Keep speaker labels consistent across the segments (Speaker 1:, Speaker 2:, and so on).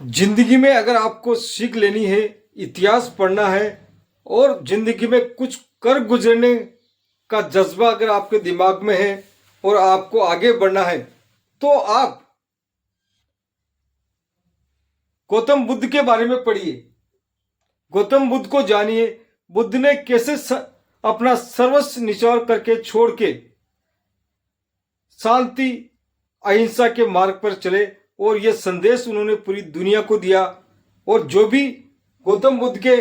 Speaker 1: जिंदगी में अगर आपको सीख लेनी है, इतिहास पढ़ना है और जिंदगी में कुछ कर गुजरने का जज्बा अगर आपके दिमाग में है और आपको आगे बढ़ना है, तो आप गौतम बुद्ध के बारे में पढ़िए। गौतम बुद्ध को जानिए। बुद्ध ने कैसे अपना सर्वस्व निछावर करके छोड़ के शांति अहिंसा के मार्ग पर चले और यह संदेश उन्होंने पूरी दुनिया को दिया। और जो भी गौतम बुद्ध के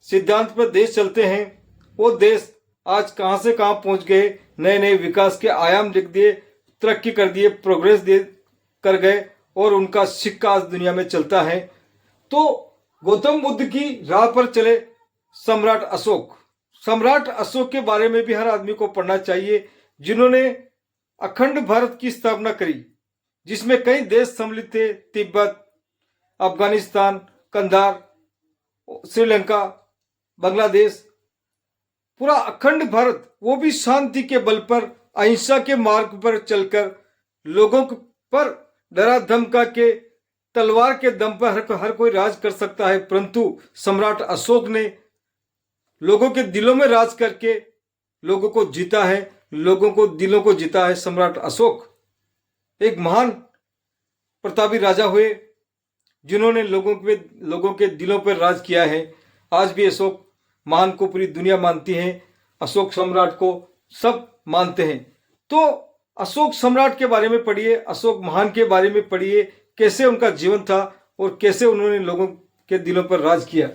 Speaker 1: सिद्धांत पर देश चलते हैं, वो देश आज कहां से कहां पहुंच गए, नए नए विकास के आयाम लिख दिए, तरक्की कर दिए, प्रोग्रेस दे कर गए और उनका सिक्का आज दुनिया में चलता है। तो गौतम बुद्ध की राह पर चले सम्राट अशोक। सम्राट अशोक के बारे में भी हर आदमी को पढ़ना चाहिए, जिन्होंने अखंड भारत की स्थापना करी, जिसमें कई देश सम्मिलित थे, तिब्बत, अफगानिस्तान, कंधार, श्रीलंका, बांग्लादेश, पूरा अखंड भारत, वो भी शांति के बल पर अहिंसा के मार्ग पर चलकर लोगों पर डरा धमका के तलवार के दम पर हर कोई राज कर सकता है, परंतु सम्राट अशोक ने लोगों के दिलों में राज करके लोगों को जीता है, लोगों को दिलों को जीता है। सम्राट अशोक एक महान प्रतापी राजा हुए, जिन्होंने लोगों के दिलों पर राज किया है। आज भी अशोक महान को पूरी दुनिया मानती है, अशोक सम्राट को सब मानते हैं। तो अशोक सम्राट के बारे में पढ़िए, अशोक महान के बारे में पढ़िए, कैसे उनका जीवन था और कैसे उन्होंने लोगों के दिलों पर राज किया।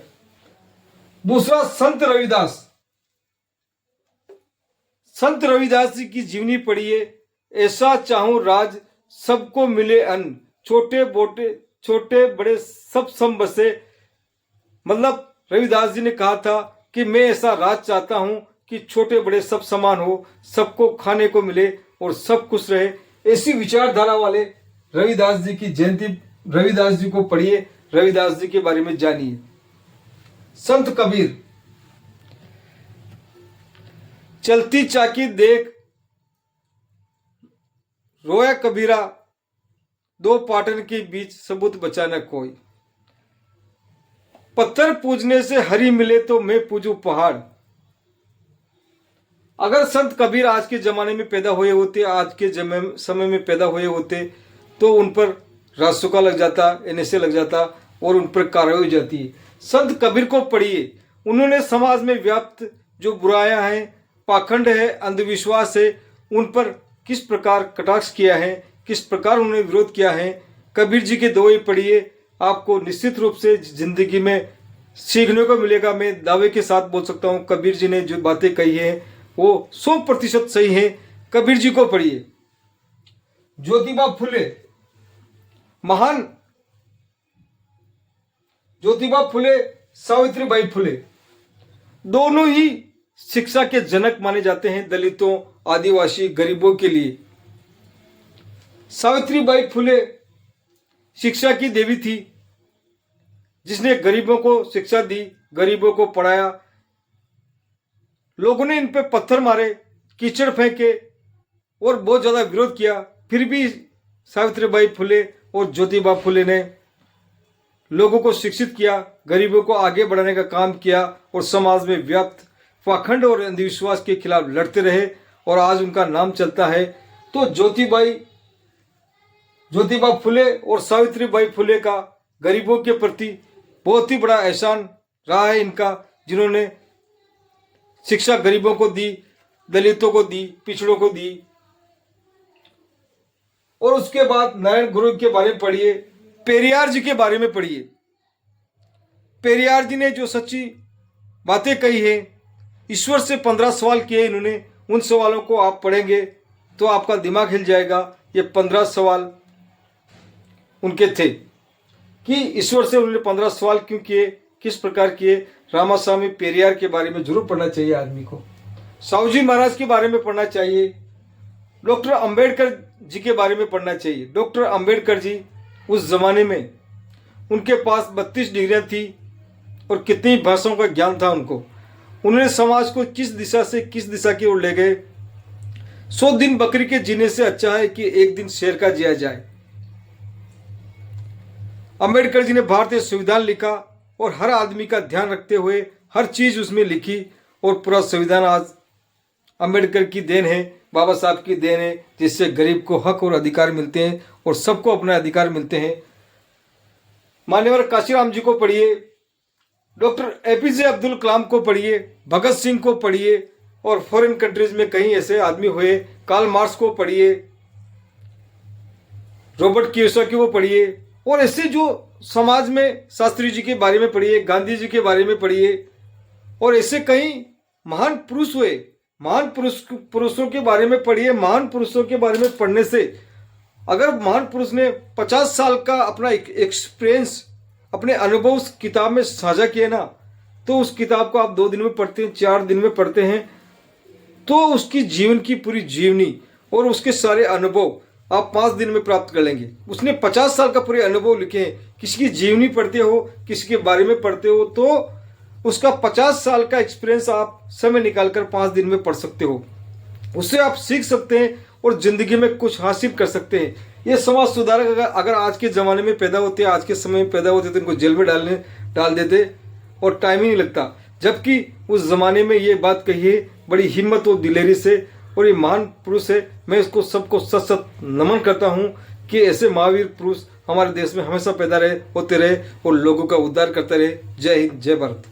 Speaker 1: दूसरा, संत रविदास। संत रविदास जी की जीवनी पढ़िए। ऐसा चाहूं राज सबको मिले अन्न, छोटे बड़े सब सम बसे। मतलब रविदास जी ने कहा था कि मैं ऐसा राज चाहता हूं कि छोटे बड़े सब समान हो, सबको खाने को मिले और सब खुश रहे। ऐसी विचारधारा वाले रविदास जी की जयंती, रविदास जी को पढ़िए, रविदास जी के बारे में जानिए। संत कबीर। चलती चाकी देख रोया कबीरा, दो पाटन के बीच सबूत बचा न कोई। पत्थर पूजने से हरि मिले तो मैं पूजू पहाड़। अगर संत कबीर आज के जमाने में पैदा हुए होते, आज के समय में पैदा हुए होते, तो उन पर रासुका लग जाता, एनएसए लग जाता और उन पर कार्रवाई हो जाती है। संत कबीर को पढ़िए। उन्होंने समाज में व्याप्त जो बुराइयां हैं, पाखंड है, अंधविश्वास है, उन पर किस प्रकार कटाक्ष किया है, किस प्रकार उन्होंने विरोध किया है। कबीर जी के दोहे पढ़िए, आपको निश्चित रूप से जिंदगी में सीखने को मिलेगा। मैं दावे के साथ बोल सकता हूँ, कबीर जी ने जो बातें कही है वो 100% सही है। कबीर जी को पढ़िए। ज्योतिबा फुले। महान ज्योतिबा फुले, सावित्रीबाई फुले, दोनों ही शिक्षा के जनक माने जाते हैं दलितों, आदिवासी, गरीबों के लिए। सावित्रीबाई फुले शिक्षा की देवी थी, जिसने गरीबों को शिक्षा दी, गरीबों को पढ़ाया। लोगों ने इन पे पत्थर मारे, कीचड़ फेंके और बहुत ज्यादा विरोध किया, फिर भी सावित्रीबाई फुले और ज्योतिबा फुले ने लोगों को शिक्षित किया, गरीबों को आगे बढ़ाने का काम किया और समाज में व्याप्त पाखंड और अंधविश्वास के खिलाफ लड़ते रहे और आज उनका नाम चलता है। तो ज्योतिबा फुले और सावित्रीबाई फुले का गरीबों के प्रति बहुत ही बड़ा एहसान रहा है इनका, जिन्होंने शिक्षा गरीबों को दी, दलितों को दी, पिछड़ों को दी। और उसके बाद नारायण गुरु के बारे में पढ़िए, पेरियार जी के बारे में पढ़िए। पेरियार जी ने जो सच्ची बातें कही है, ईश्वर से 15 सवाल किए इन्होंने, उन सवालों को आप पढ़ेंगे तो आपका दिमाग हिल जाएगा। ये 15 सवाल उनके थे कि ईश्वर से उन्होंने 15 सवाल क्यों किए, किस प्रकार किए। रामास्वामी पेरियार के बारे में जरूर पढ़ना चाहिए आदमी को। साहूजी महाराज के बारे में पढ़ना चाहिए। डॉक्टर अंबेडकर जी के बारे में पढ़ना चाहिए। डॉक्टर अंबेडकर जी उस जमाने में उनके पास 32 डिग्रियां थी और कितनी भाषाओं का ज्ञान था उनको। उन्होंने समाज को किस दिशा से किस दिशा की ओर ले गए। 100 दिन बकरी के जीने से अच्छा है कि एक दिन शेर का जिया जाए। अंबेडकर जी ने भारतीय संविधान लिखा और हर आदमी का ध्यान रखते हुए हर चीज उसमें लिखी, और पूरा संविधान आज अंबेडकर की देन है, बाबा साहब की देन है, जिससे गरीब को हक और अधिकार मिलते हैं और सबको अपने अधिकार मिलते हैं। मान्यवर काशीराम जी को पढ़िए, डॉक्टर एपीजे अब्दुल कलाम को पढ़िए, भगत सिंह को पढ़िए, और फॉरेन कंट्रीज में कहीं ऐसे आदमी हुए, कार्ल मार्क्स को पढ़िए, रॉबर्ट कियोसाकी को पढ़िए, और ऐसे जो समाज में शास्त्री जी के बारे में पढ़िए, गांधी जी के बारे में पढ़िए, और ऐसे कई महान पुरुष हुए, महान पुरुषों के बारे में पढ़िए। महान पुरुषों के बारे में पढ़ने से, अगर महान पुरुष ने 50 साल का अपना एक्सपीरियंस, अपने अनुभव उस किताब में साझा किए ना, तो उस किताब को आप 2 दिन में पढ़ते हैं, 4 दिन में पढ़ते हैं, तो उसकी जीवन की पूरी जीवनी और उसके सारे अनुभव आप 5 दिन में प्राप्त कर लेंगे। उसने 50 साल का पूरे अनुभव लिखे हैं। किसी की जीवनी पढ़ते हो, किसी के बारे में पढ़ते हो, तो उसका 50 साल का एक्सपीरियंस आप समय निकालकर 5 दिन में पढ़ सकते हो। उससे आप सीख सकते हैं और जिंदगी में कुछ हासिल कर सकते हैं। ये समाज सुधारक अगर आज के ज़माने में पैदा होते, आज के समय में पैदा होते, तो इनको जेल में डाल देते और टाइम ही नहीं लगता। जबकि उस ज़माने में ये बात कही है बड़ी हिम्मत और दिलेरी से, और ये महान पुरुष है। मैं इसको सबको सत सत नमन करता हूँ कि ऐसे महावीर पुरुष हमारे देश में हमेशा पैदा होते रहे और लोगों का उद्धार करते रहे। जय हिंद, जय भारत।